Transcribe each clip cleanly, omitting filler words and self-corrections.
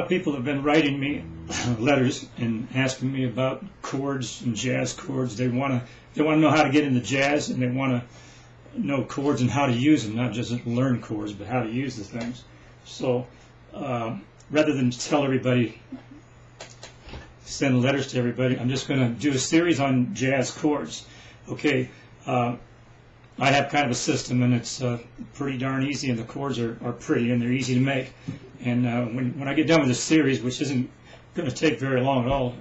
of people have been writing me letters and asking me about chords and jazz chords. They want to know how to get into jazz, and they want to know chords and how to use them, not just learn chords, but how to use the things. So rather than tell everybody, send letters to everybody, I'm just going to do a series on jazz chords. Okay, I have kind of a system, and it's pretty darn easy, and the chords are pretty, and they're easy to make. And when I get done with this series, which isn't going to take very long at all,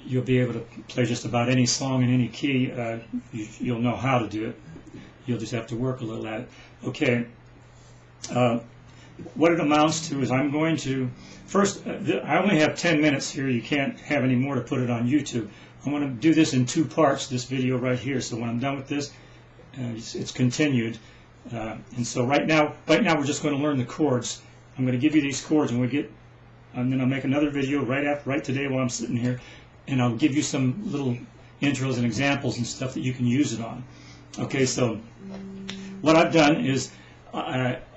you'll be able to play just about any song in any key. You'll know how to do it. You'll just have to work a little at it. Okay. What it amounts to is I'm going to, first, I only have 10 minutes here. You can't have any more to put it on YouTube. I'm going to do this in 2 parts, this video right here. So when I'm done with this, it's continued. And so right now we're just going to learn the chords. I'm going to give you these chords, and then I'll make another video right today while I'm sitting here, and I'll give you some little intros and examples and stuff that you can use it on. Okay, so what I've done is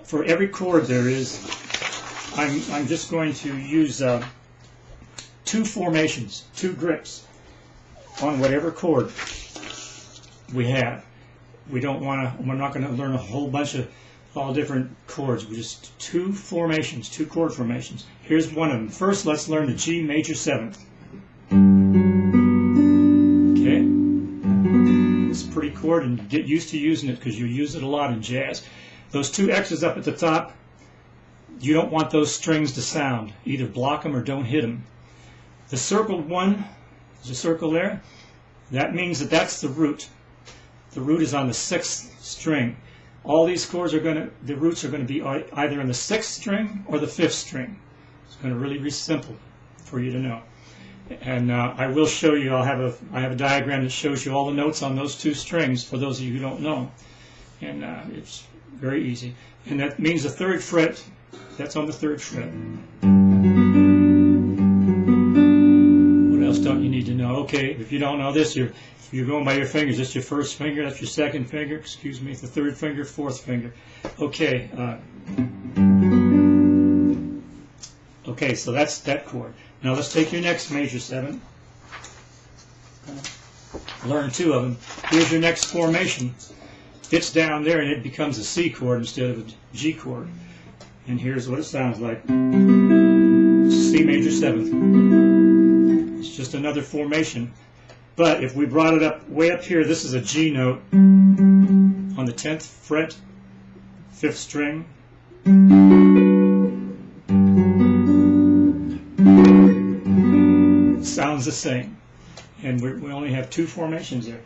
for every chord there is, I'm just going to use 2 formations, 2 grips on whatever chord we have. We're not going to learn a whole bunch of all different chords. We're just 2 formations, 2 chord formations. Here's one of them. First, let's learn the G major 7th. Okay, it's a pretty chord, and get used to using it because you use it a lot in jazz. Those 2 X's up at the top, you don't want those strings to sound. Either block them or don't hit them. The circled one, there's a circle there. That means that that's the root. The root is on the 6th string. All these chords the roots are going to be either on the 6th string or the 5th string. It's going to really be simple for you to know. And I will show you, I have a diagram that shows you all the notes on those 2 strings for those of you who don't know. And it's very easy. And that means the 3rd fret, that's on the 3rd fret. What else don't you need to know? Okay, if you don't know this, you're going by your fingers. That's your 1st finger, that's your 2nd finger, excuse me, the 3rd finger, 4th finger. Okay, okay, so that's that chord. Now let's take your next major 7. Learn 2 of them. Here's your next formation. It's down there, and it becomes a C chord instead of a G chord. And here's what it sounds like. C major 7th. It's just another formation. But if we brought it up way up here, this is a G note on the 10th fret, 5th string. It sounds the same. And we only have 2 formations there.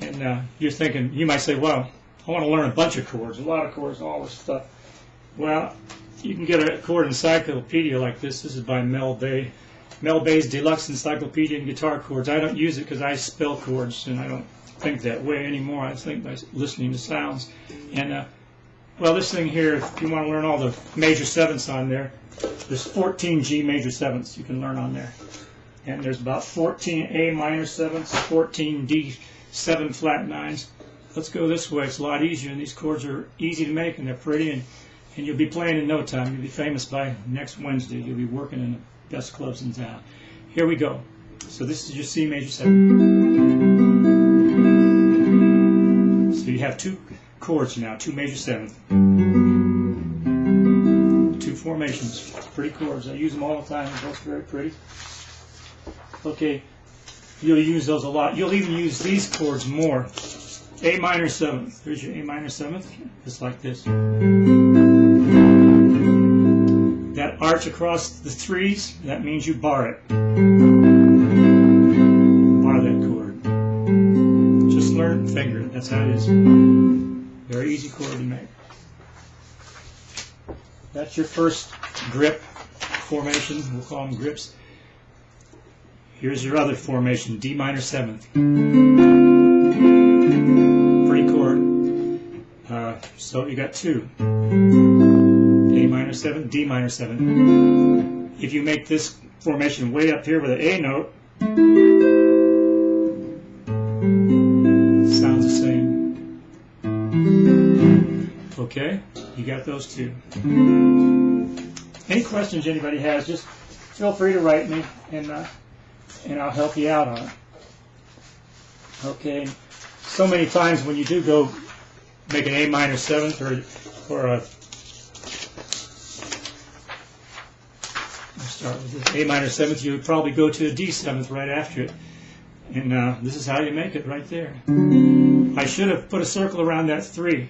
And you're thinking, you might say, well, I want to learn a bunch of chords, a lot of chords, all this stuff. Well, you can get a chord encyclopedia like this. This is by Mel Bay. Mel Bay's Deluxe Encyclopedia in Guitar Chords. I don't use it because I spell chords, and I don't think that way anymore. I think by listening to sounds. And, well, this thing here, if you want to learn all the major 7ths on there, there's 14 G major 7ths you can learn on there. And there's about 14 A minor 7ths, 14 D 7 flat 9s. Let's go this way. It's a lot easier, and these chords are easy to make, and they're pretty, and you'll be playing in no time. You'll be famous by next Wednesday. You'll be working in the best clubs in town. Here we go. So this is your C major 7. So you have 2 chords now, 2 major 7th. 2 formations, pretty chords. I use them all the time. They're both very pretty. Okay, you'll use those a lot. You'll even use these chords more. A minor 7th. Here's your A minor 7th. Just like this. That arch across the 3s, that means you bar it. Bar that chord. Just learn it, finger it. That's how it is. Very easy chord to make. That's your first grip formation. We'll call them grips. Here's your other formation, D minor 7th. Pretty chord. So you got 2. A minor 7, D minor 7. If you make this formation way up here with an A note, sounds the same. Okay, you got those 2. any questions anybody has, just feel free to write me, and I'll help you out on it. Okay. So many times when you do go make an A minor seventh or a start with this A minor seventh, you would probably go to a D seventh right after it. And this is how you make it right there. I should have put a circle around that 3.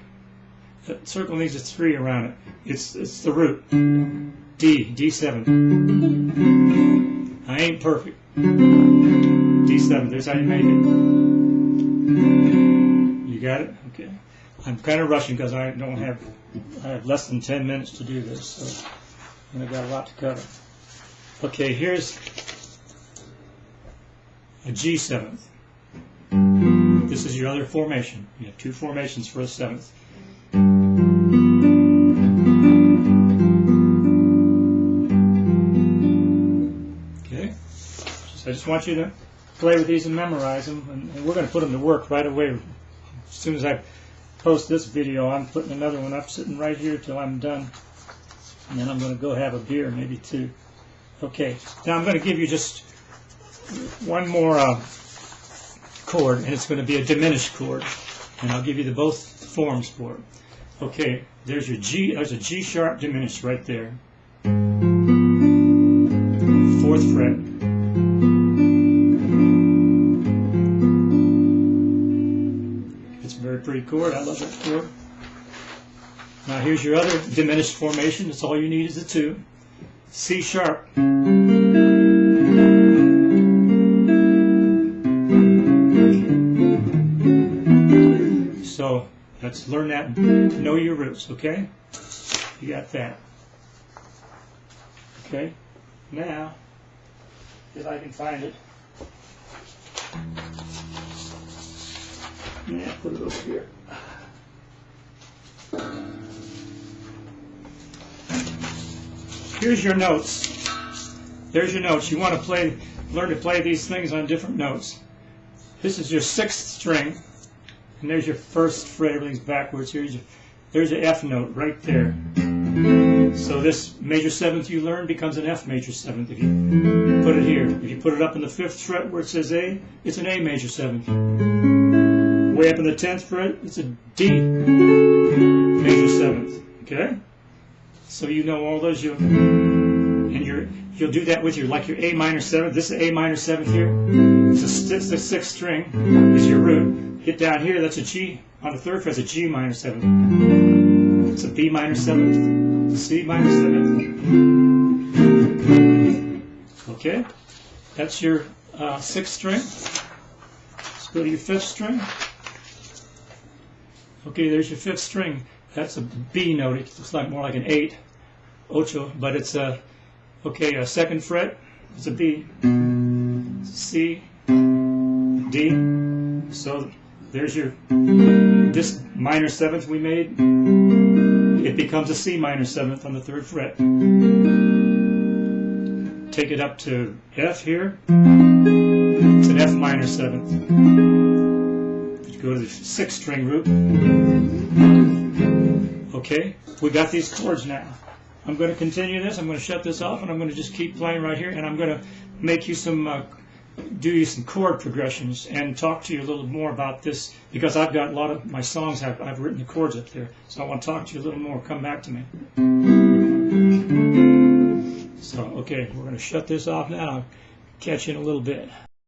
That circle needs a 3 around it. It's the root. D7. I ain't perfect. D7, there's how you make it. You got it? Okay. I'm kind of rushing because I have less than 10 minutes to do this, so and I've got a lot to cover. Okay, here's a G7th. This is your other formation. You have 2 formations for a 7th. Okay, I just want you to play with these and memorize them, and we're going to put them to work right away. As soon as I post this video, I'm putting another one up, sitting right here till I'm done, and then I'm going to go have a beer, maybe 2. Okay, now I'm going to give you just one more chord, and it's going to be a diminished chord, and I'll give you both forms for it. Okay, there's your G. There's a G sharp diminished right there. 4th fret. It's a very pretty chord. I love that chord. Now here's your other diminished formation. That's all you need is a 2. C sharp. So let's learn that. Know your roots, okay? You got that. Okay. Now, if I can find it. Yeah, put it over here. Here's your notes. There's your notes. You want to learn to play these things on different notes. This is your 6th string, and there's your 1st fret. Everything's backwards. There's your F note right there. So this major 7th you learn becomes an F major 7th if you put it here. If you put it up in the 5th fret where it says A, it's an A major 7th. Way up in the 10th fret, it's a D major 7th. Okay? So you know all those, you'll do that with your A minor 7th. This is A minor 7th here. It's the 6th string is your root. Hit down here, that's a G. On the 3rd fret, it's a G minor 7th. It's a B minor 7th. C minor 7th. Okay, that's your 6th string. Let's go to your 5th string. Okay, there's your 5th string. That's a B note. It looks like more like an 8, ocho, but it's a 2nd fret. It's a B, C, D. So there's your this minor 7th we made. It becomes a C minor 7th on the 3rd fret. Take it up to F here. It's an F minor 7th. You go to the 6th string root. Okay, we got these chords now. I'm going to continue this. I'm going to shut this off, and I'm going to just keep playing right here, and I'm going to make you do you some chord progressions and talk to you a little more about this, because I've got a lot of my songs, I've written the chords up there, so I want to talk to you a little more. Come back to me. So, okay, we're going to shut this off now. I'll catch you in a little bit.